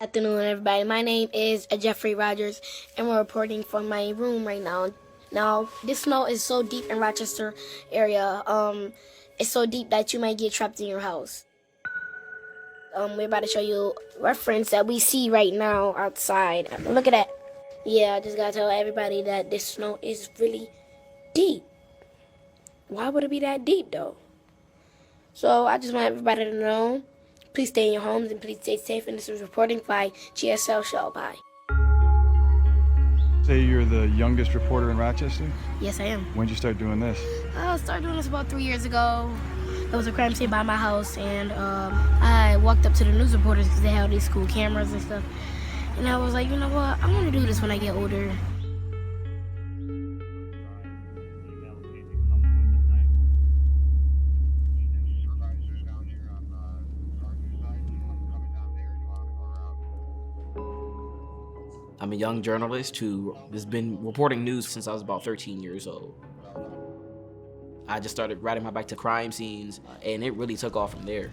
Afternoon, everybody. My name is Geoffery Rogers, and we're reporting from my room right now. Now, this snow is so deep in Rochester area. It's so deep that you might get trapped in your house. We're about to show you a reference that we see right now outside. Look at that. Yeah, I just gotta tell everybody that this snow is really deep. Why would it be that deep, though? So I just want everybody to know, please stay in your homes and please stay safe. And this is reporting by GSL Show. Bye. Say you're the youngest reporter in Rochester? Yes, I am. When did you start doing this? I started doing this about 3 years ago. There was a crime scene by my house, and I walked up to the news reporters because they have these cool cameras and stuff. And I was like, you know what? I want to do this when I get older. I'm a young journalist who has been reporting news since I was about 13 years old. I just started riding my bike to crime scenes, and it really took off from there.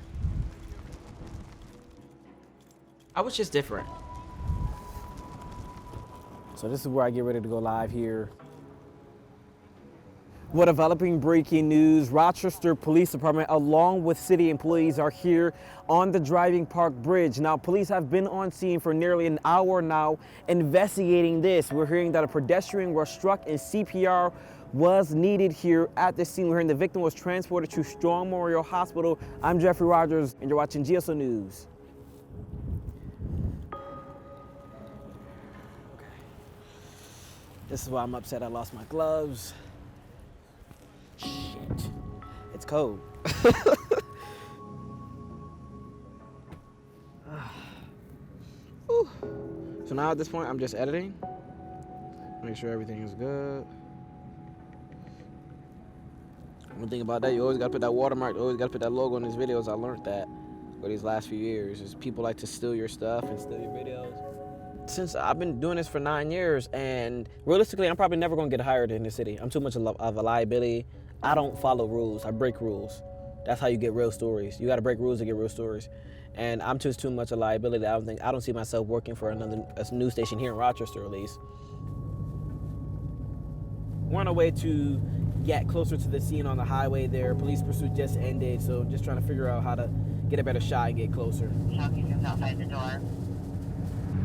I was just different. So this is where I get ready to go live here. Well, developing breaking news, Rochester Police Department along with city employees are here on the Driving Park Bridge. Now, police have been on scene for nearly an hour now investigating this. We're hearing that a pedestrian was struck and CPR was needed here at the scene. We're hearing the victim was transported to Strong Memorial Hospital. I'm Geoffery Rogers, and you're watching GSO News. This is why I'm upset I lost my gloves. Shit, it's cold. So now at this point, I'm just editing. Make sure everything is good. One thing about that, you always gotta put that watermark, you always gotta put that logo in these videos. I learned that for these last few years, is people like to steal your stuff and steal your videos. Since I've been doing this for 9 years, and realistically, I'm probably never gonna get hired in the city. I'm too much of a liability. I don't follow rules, I break rules. That's how you get real stories. You gotta break rules to get real stories. And I'm just too much a liability. I don't see myself working for a news station here in Rochester, at least. We're on our way to get closer to the scene on the highway there. Police pursuit just ended, so just trying to figure out how to get a better shot and get closer. Shocking just outside the door.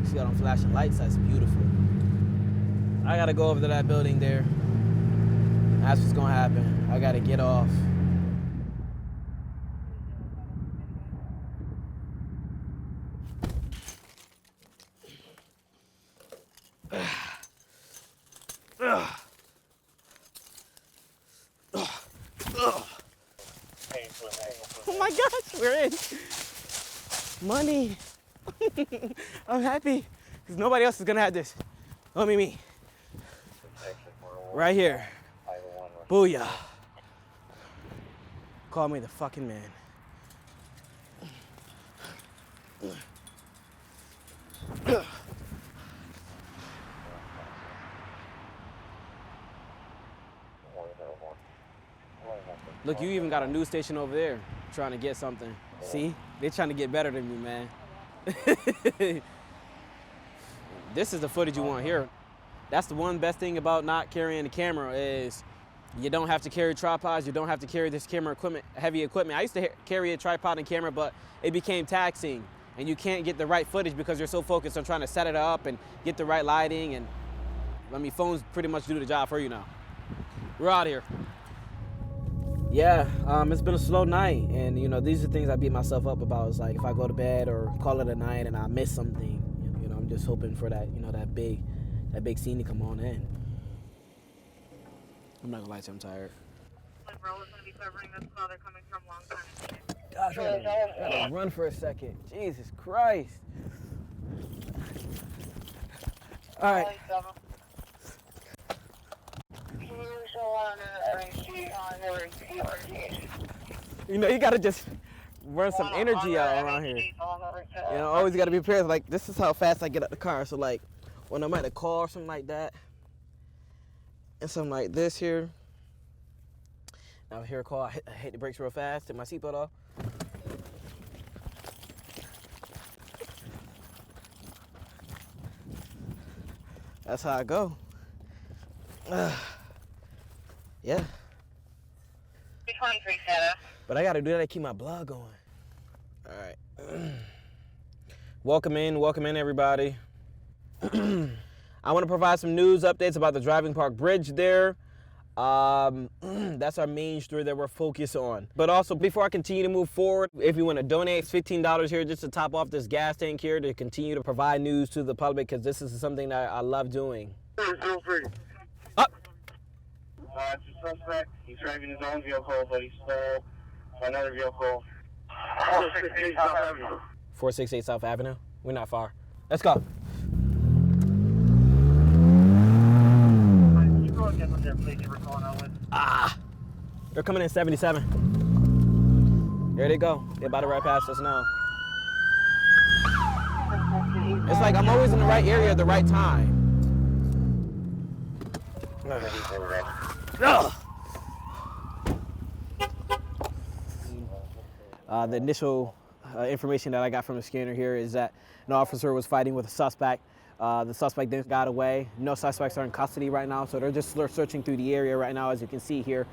See that on flashing lights, that's beautiful. I gotta go over to that building there. That's what's gonna happen. I gotta get off. Oh my gosh, we're in. Money. I'm happy because nobody else is gonna have this. Only me. Right here. Booyah. Call me the fucking man. Look, you even got a news station over there trying to get something. See? They're trying to get better than me, man. This is the footage you want here. That's the one best thing about not carrying the camera is you don't have to carry tripods, you don't have to carry this camera equipment, heavy equipment. I used to carry a tripod and camera, but it became taxing and you can't get the right footage because you're so focused on trying to set it up and get the right lighting. And I mean, phones pretty much do the job for you now. We're out here. Yeah, it's been a slow night, and you know, these are things I beat myself up about. It's like if I go to bed or call it a night and I miss something, you know, I'm just hoping for that, you know, that big scene to come on in. I'm not gonna lie to you, I'm tired. Monroe is going to be covering this call. They're coming from Long Time. Gosh, I gotta run for a second. Jesus Christ. All right. You know, you gotta just run some energy out around here. You know, always gotta be prepared. Like, this is how fast I get out the car. So like, when I'm at a car or something like that, and something like this here, now I hear a call, I hit the brakes real fast, take my seatbelt off. That's how I go. Yeah. 23 Santa. But I gotta do that to keep my blood going. All right. Welcome in everybody. I want to provide some news updates about the Driving Park Bridge there. That's our main story that we're focused on. But also, before I continue to move forward, if you want to donate, it's $15 here just to top off this gas tank here to continue to provide news to the public, because this is something that I love doing. Up. It's a suspect. He's driving his own vehicle, but he stole another vehicle. 468 South Avenue. 468 South Avenue. We're not far. Let's go. You go again with their plate you were calling out with. They're coming in 77. There they go. They're about to right past us now. It's like I'm always in the right area at the right time. The initial information that I got from the scanner here is that an officer was fighting with a suspect. The suspect then got away. No suspects are in custody right now, so they're just searching through the area right now, as you can see here,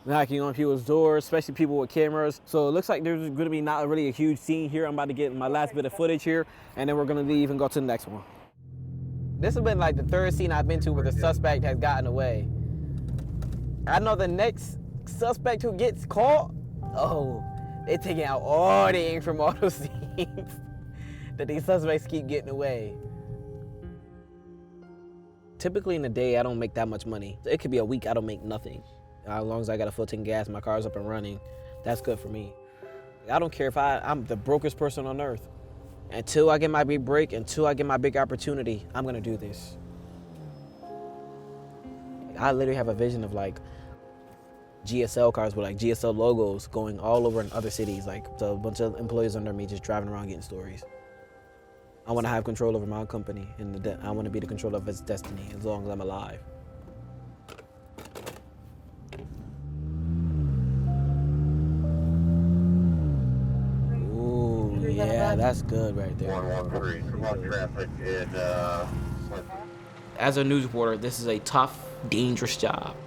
knocking on people's doors, especially people with cameras. So it looks like there's going to be not really a huge scene here. I'm about to get my last bit of footage here, and then we're going to leave and go to the next one. This has been like the third scene I've been to where the suspect has gotten away. I know the next suspect who gets caught, they're taking out all the ink from all those scenes that these suspects keep getting away. Typically in a day, I don't make that much money. It could be a week I don't make nothing. As long as I got a full tank of gas, my car's up and running, that's good for me. I don't care if I'm the brokest person on earth. Until I get my big break, until I get my big opportunity, I'm gonna do this. I literally have a vision of like GSL cars with like GSL logos going all over in other cities, like so a bunch of employees under me just driving around getting stories. I want to have control over my own company, and I want to be the controller of its destiny as long as I'm alive. Ooh, yeah, that's good right there. 113, promote traffic in, As a news reporter, this is a tough, dangerous job.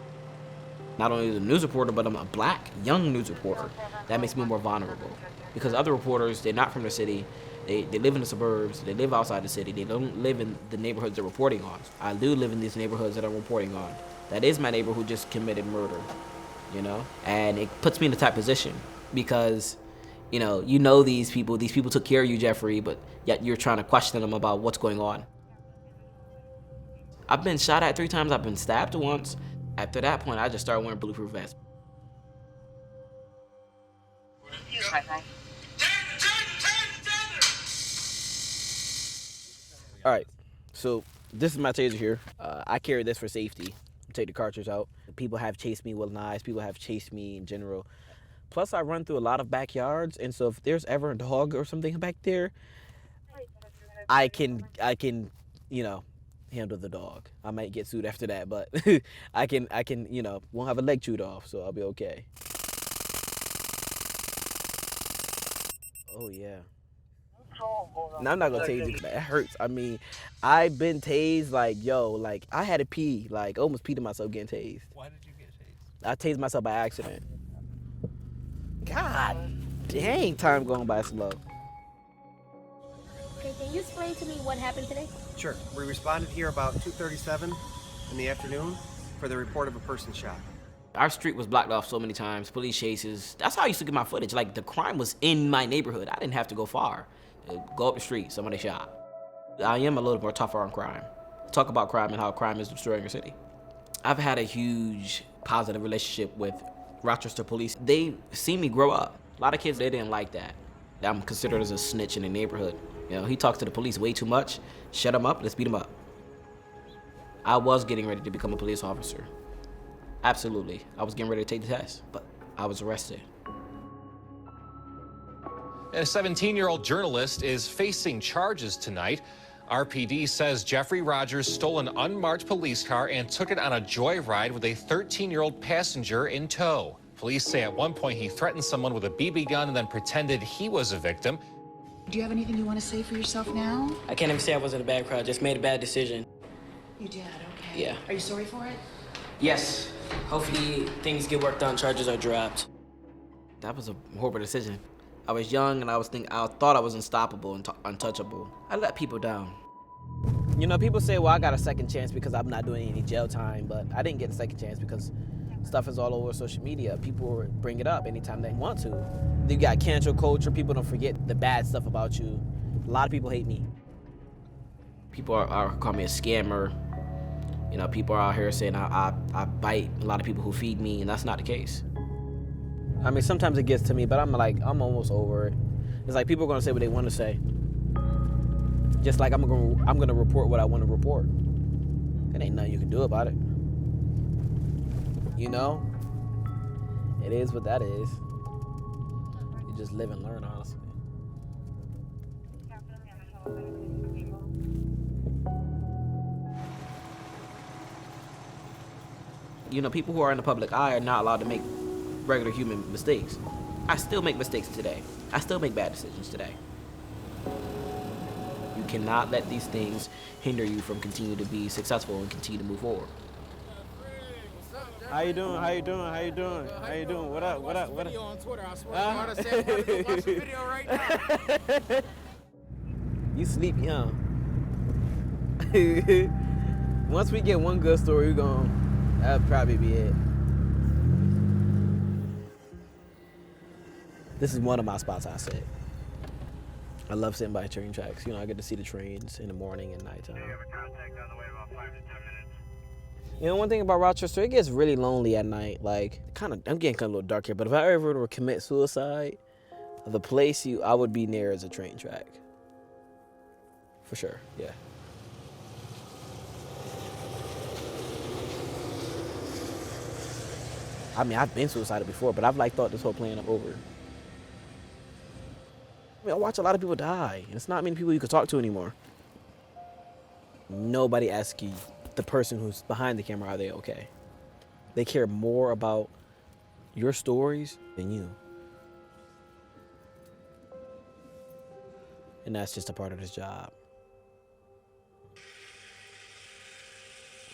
Not only as a news reporter, but I'm a black, young news reporter. That makes me more vulnerable. Because other reporters, they're not from the city. They live in the suburbs. They live outside the city. They don't live in the neighborhoods they're reporting on. I do live in these neighborhoods that I'm reporting on. That is my neighbor who just committed murder, you know? And it puts me in a tight position because, you know these people took care of you, Geoffrey, but yet you're trying to question them about what's going on. I've been shot at 3 times. I've been stabbed once. After that point, I just started wearing bulletproof vests. All right, so this is my taser here. I carry this for safety. Take the cartridge out. People have chased me with knives. People have chased me in general. Plus, I run through a lot of backyards, and so if there's ever a dog or something back there, I can, handle the dog. I might get sued after that, but I can, won't have a leg chewed off, so I'll be okay. Oh yeah. Now I'm not gonna tase you, but it hurts. I mean, I've been tased I had to pee, almost peed to myself getting tased. Why did you get tased? I tased myself by accident. God dang, time going by slow. Okay, can you explain to me what happened today? Sure. We responded here about 2:37 in the afternoon for the report of a person shot. Our street was blocked off so many times, police chases. That's how I used to get my footage. Like, the crime was in my neighborhood. I didn't have to go far. Go up the street, somebody shot. I am a little more tougher on crime. Talk about crime and how crime is destroying your city. I've had a huge positive relationship with Rochester police. They see me grow up. A lot of kids, they didn't like that. I'm considered as a snitch in the neighborhood. He talks to the police way too much. Shut him up, let's beat him up. I was getting ready to become a police officer. Absolutely. I was getting ready to take the test, but I was arrested. A 17-year-old journalist is facing charges tonight. RPD says Geoffery Rogers stole an unmarked police car and took it on a joyride with a 13-year-old passenger in tow. Police say at one point he threatened someone with a BB gun and then pretended he was a victim. Do you have anything you want to say for yourself now? I can't even say I was in a bad crowd, just made a bad decision. You did, okay. Yeah. Are you sorry for it? Yes. Hopefully things get worked on, charges are dropped. That was a horrible decision. I was young and I thought I was unstoppable and untouchable. I let people down. You know, people say, well, I got a second chance because I'm not doing any jail time, but I didn't get a second chance because stuff is all over social media. People bring it up anytime they want to. You got cancel culture. People don't forget the bad stuff about you. A lot of people hate me. People are call me a scammer. You know, people are out here saying I bite a lot of people who feed me, and that's not the case. I mean, sometimes it gets to me, but I'm almost over it. It's like people are gonna say what they want to say. Just like I'm gonna report what I want to report. It ain't nothing you can do about it. You know? It is what that is. You just live and learn, honestly. You know, people who are in the public eye are not allowed to make regular human mistakes. I still make mistakes today. I still make bad decisions today. You cannot let these things hinder you from continuing to be successful and continue to move forward. How you doing? How you doing? How you doing? How you doing? What up? What up? What up? On Twitter, I swear to God, I said I wanted to watch the video right now. You sleepy, huh? Once we get one good story, that'll probably be it. This is one of my spots I sit. I love sitting by train tracks. You know, I get to see the trains in the morning and nighttime. You know, one thing about Rochester, it gets really lonely at night. Like, I'm getting kind of a little dark here, but if I ever were to commit suicide, the place I would be near is a train track. For sure, yeah. I mean, I've been suicidal before, but I've thought this whole plan over. I mean, I watch a lot of people die, and it's not many people you can talk to anymore. Nobody asks you, the person who's behind the camera, are they okay? They care more about your stories than you. And that's just a part of this job.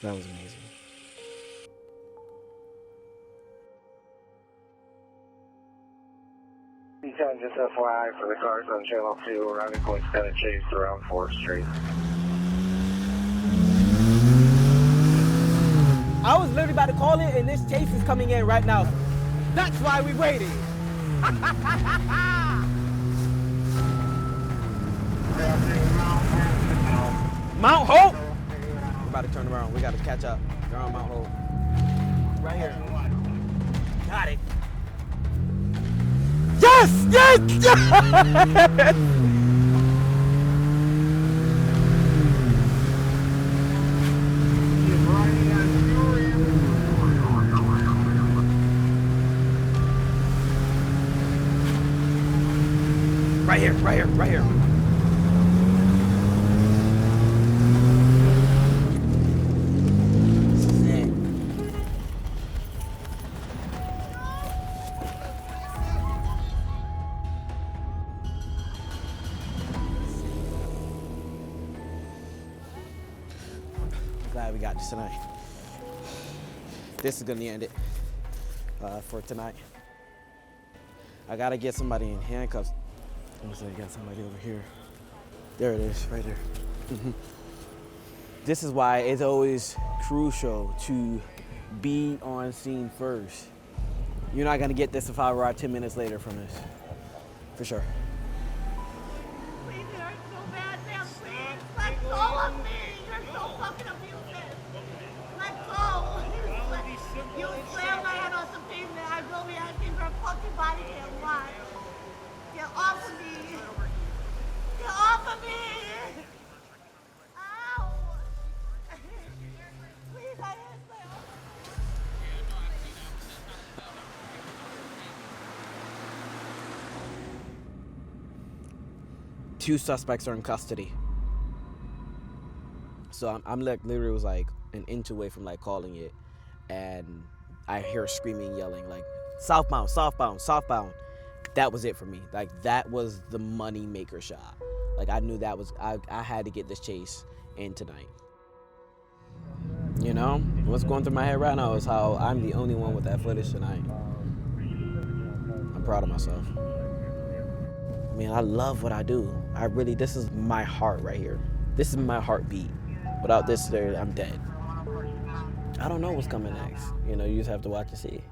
That was amazing. Just FYI for the cars on Channel 2, we're having points kind of chased around 4th Street. I was literally about to call it, and this chase is coming in right now. That's why we waited. Mount Hope? We're about to turn around. We got to catch up. They're on Mount Hope. Right here. Got it. Yes! Yes! Yes! Right here, right here, right here. Glad we got this tonight. This is gonna end it for tonight. I gotta get somebody in handcuffs. Looks like I got somebody over here. There it is, right there. This is why it's always crucial to be on scene first. You're not gonna get this if I arrive 10 minutes later from this, for sure. Please, it hurts so bad, Sam. Please, let go of me. You're so fucking abusive. Let go. You slammed my head on some pavement. I will be asking for a fucking body cam. Why? Get off of me. Get off of me. Ow. Please, I didn't say off. Two suspects are in custody. So I'm literally was like an inch away from calling it, and I hear screaming, yelling southbound, southbound, southbound. That was it for me. That was the money maker shot. I knew that was I had to get this chase in tonight. You know, what's going through my head right now is how I'm the only one with that footage tonight. I'm proud of myself. I mean, I love what I do. This is my heart right here. This is my heartbeat. Without this, I'm dead. I don't know what's coming next. You know, you just have to watch and see.